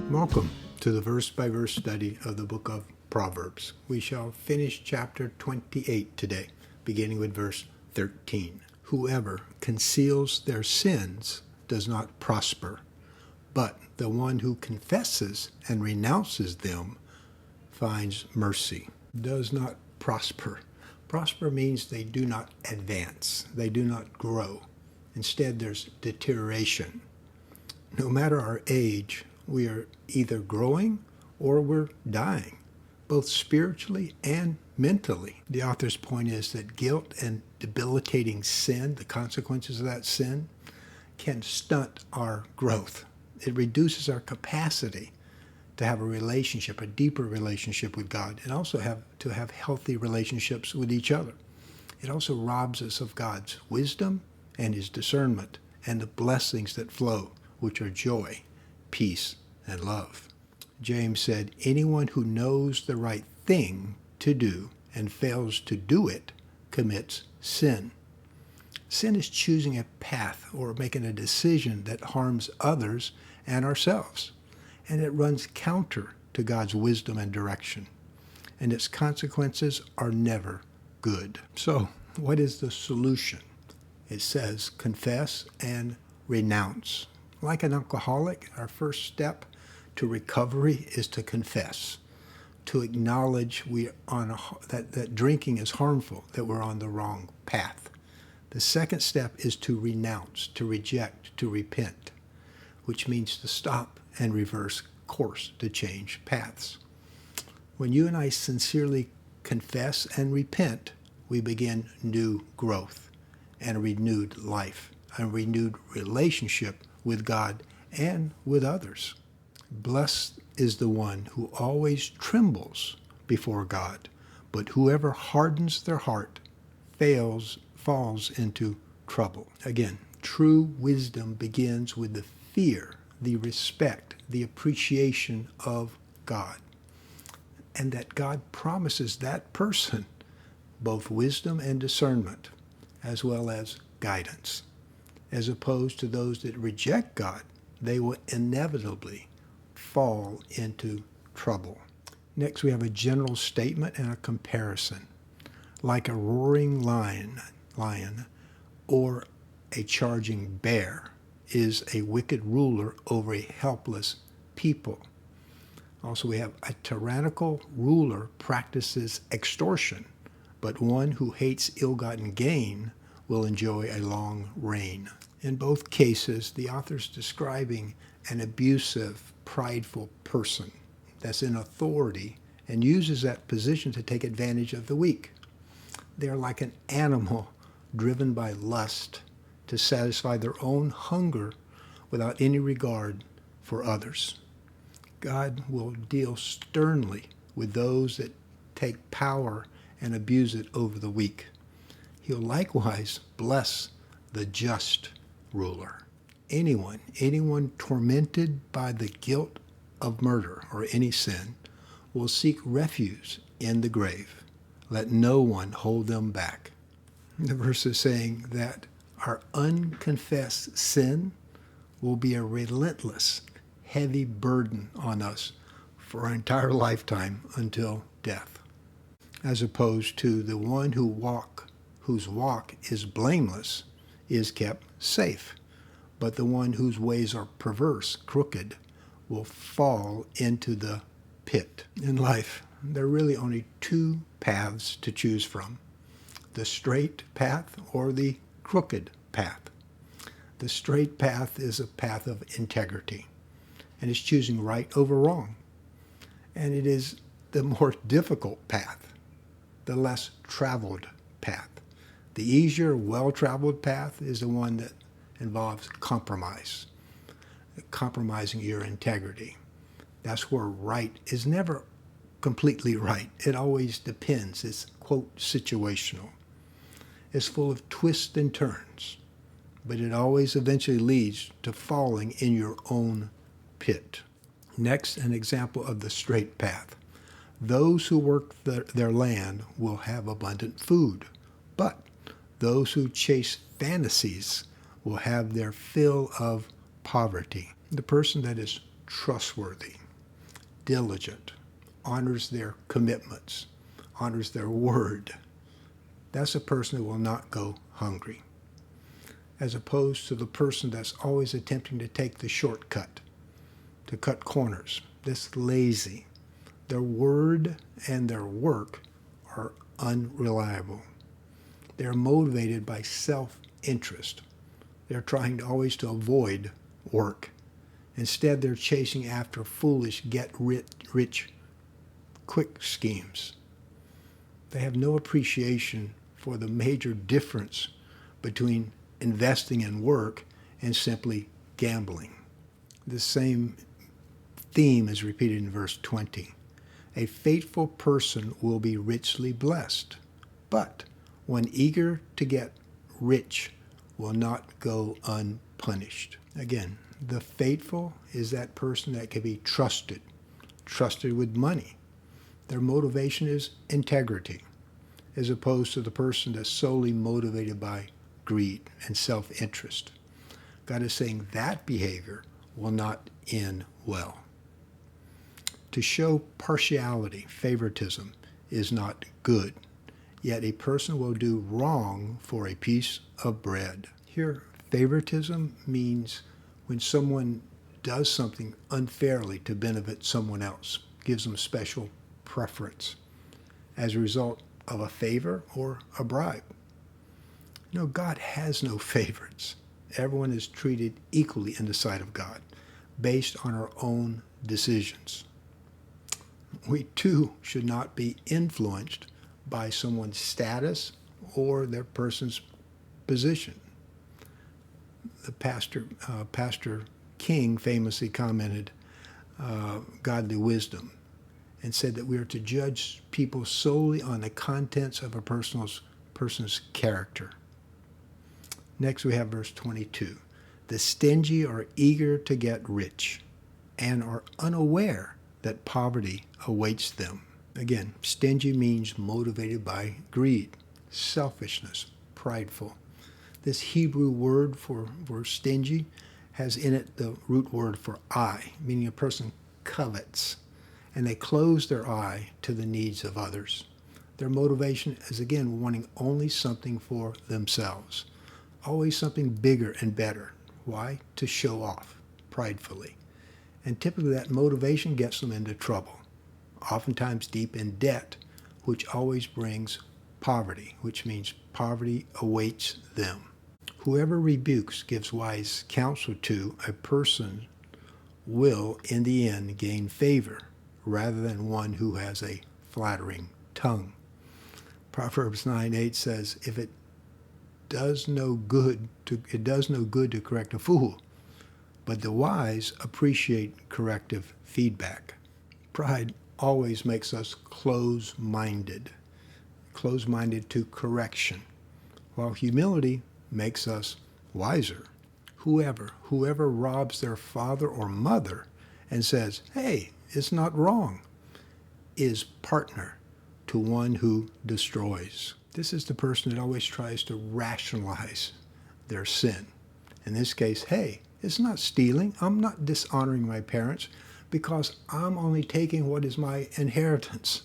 Welcome to the verse-by-verse study of the book of Proverbs. We shall finish chapter 28 today, beginning with verse 13. Whoever conceals their sins does not prosper, but the one who confesses and renounces them finds mercy. Does not prosper. Prosper means they do not advance. They do not grow. Instead, there's deterioration. No matter our age, we are either growing or we're dying, both spiritually and mentally. The author's point is that guilt and debilitating sin, the consequences of that sin, can stunt our growth. It reduces our capacity to have a relationship, a deeper relationship with God, and also to have healthy relationships with each other. It also robs us of God's wisdom and his discernment and the blessings that flow, which are joy, peace, and love. James said, anyone who knows the right thing to do and fails to do it commits sin. Sin is choosing a path or making a decision that harms others and ourselves, and it runs counter to God's wisdom and direction, and its consequences are never good. So, what is the solution? It says, confess and renounce. Like an alcoholic, our first step to recovery is to confess, to acknowledge that drinking is harmful, that we're on the wrong path. The second step is to renounce, to reject, to repent, which means to stop and reverse course, to change paths. When you and I sincerely confess and repent, we begin new growth and a renewed life, a renewed relationship with God and with others. Blessed is the one who always trembles before God, but whoever hardens their heart falls into trouble. Again, true wisdom begins with the fear, the respect, the appreciation of God, and that God promises that person both wisdom and discernment, as well as guidance. As opposed to those that reject God, they will inevitably fall into trouble. Next, we have a general statement and a comparison. Like a roaring lion or a charging bear is a wicked ruler over a helpless people. Also, we have a tyrannical ruler practices extortion, but one who hates ill-gotten gain will enjoy a long reign. In both cases, the author's describing an abusive, prideful person that's in authority and uses that position to take advantage of the weak. They're like an animal driven by lust to satisfy their own hunger without any regard for others. God will deal sternly with those that take power and abuse it over the weak. He'll likewise bless the just ruler. Anyone tormented by the guilt of murder or any sin will seek refuge in the grave. Let no one hold them back. The verse is saying that our unconfessed sin will be a relentless, heavy burden on us for our entire lifetime until death, as opposed to the one whose walk is blameless is kept safe, but the one whose ways are perverse, crooked, will fall into the pit. In life, there are really only two paths to choose from: the straight path or the crooked path. The straight path is a path of integrity, and it's choosing right over wrong. And it is the more difficult path, the less traveled path. The easier, well-traveled path is the one that involves compromising your integrity. That's where right is never completely right. It always depends. It's, quote, situational. It's full of twists and turns, but it always eventually leads to falling in your own pit. Next, an example of the straight path. Those who work their land will have abundant food, but those who chase fantasies will have their fill of poverty. The person that is trustworthy, diligent, honors their commitments, honors their word, that's a person who will not go hungry, as opposed to the person that's always attempting to take the shortcut, to cut corners, that's lazy. Their word and their work are unreliable. They're motivated by self-interest. They're trying always to avoid work. Instead, they're chasing after foolish get-rich quick schemes. They have no appreciation for the major difference between investing in work and simply gambling. The same theme is repeated in verse 20. A faithful person will be richly blessed, but one eager to get rich will not go unpunished. Again, the faithful is that person that can be trusted with money. Their motivation is integrity, as opposed to the person that's solely motivated by greed and self-interest. God is saying that behavior will not end well. To show partiality, favoritism, is not good. Yet a person will do wrong for a piece of bread. Here, favoritism means when someone does something unfairly to benefit someone else, gives them special preference as a result of a favor or a bribe. No, God has no favorites. Everyone is treated equally in the sight of God, based on our own decisions. We too should not be influenced by someone's status or their person's position. The Pastor King famously commented, godly wisdom, and said that we are to judge people solely on the contents of a person's character. Next we have verse 22. The stingy are eager to get rich and are unaware that poverty awaits them. Again, stingy means motivated by greed, selfishness, prideful. This Hebrew word for stingy has in it the root word for eye, meaning a person covets, and they close their eye to the needs of others. Their motivation is, again, wanting only something for themselves, always something bigger and better. Why? To show off pridefully. And typically that motivation gets them into trouble, oftentimes deep in debt, which always brings poverty, which means poverty awaits them. Whoever rebukes gives wise counsel to a person will, in the end, gain favor, rather than one who has a flattering tongue. Proverbs 9:8 says, "If it does no good to correct a fool, but the wise appreciate corrective feedback." Pride always makes us close-minded to correction, while humility makes us wiser. Whoever robs their father or mother and says, "Hey, it's not wrong," is partner to one who destroys. This is the person that always tries to rationalize their sin. In this case, hey, it's not stealing. I'm not dishonoring my parents because I'm only taking what is my inheritance.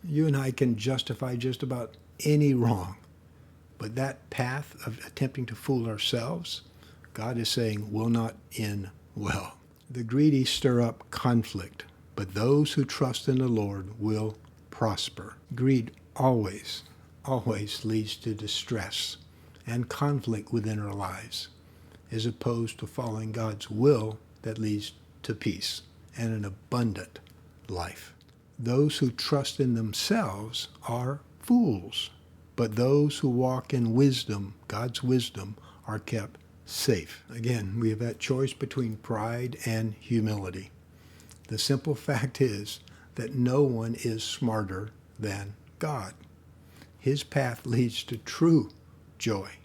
You and I can justify just about any wrong. But that path of attempting to fool ourselves, God is saying, will not end well. The greedy stir up conflict, but those who trust in the Lord will prosper. Greed always leads to distress and conflict within our lives, as opposed to following God's will that leads to peace and an abundant life. Those who trust in themselves are fools, but those who walk in wisdom, God's wisdom, are kept safe. Again, we have that choice between pride and humility. The simple fact is that no one is smarter than God. His path leads to true joy,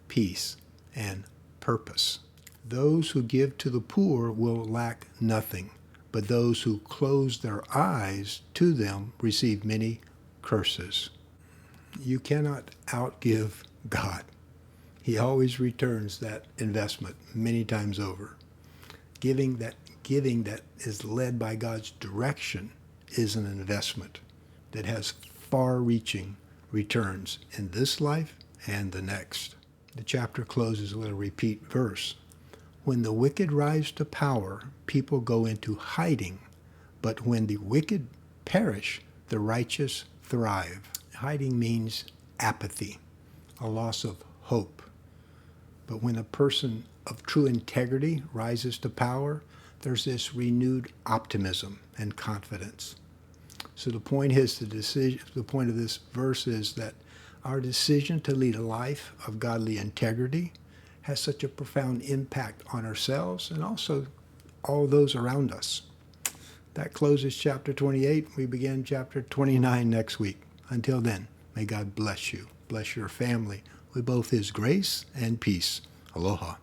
peace, and purpose. Those who give to the poor will lack nothing, but those who close their eyes to them receive many curses. You cannot outgive God. He always returns that investment many times over. Giving Giving that is led by God's direction is an investment that has far-reaching returns in this life and the next. The chapter closes with a repeat verse. When the wicked rise to power, people go into hiding, but when the wicked perish, the righteous thrive. Hiding means apathy, a loss of hope. But when a person of true integrity rises to power, there's this renewed optimism and confidence. So the point of this verse is that our decision to lead a life of godly integrity has such a profound impact on ourselves and also all those around us. That closes chapter 28. We begin chapter 29 next week. Until then, may God bless you, bless your family with both his grace and peace. Aloha.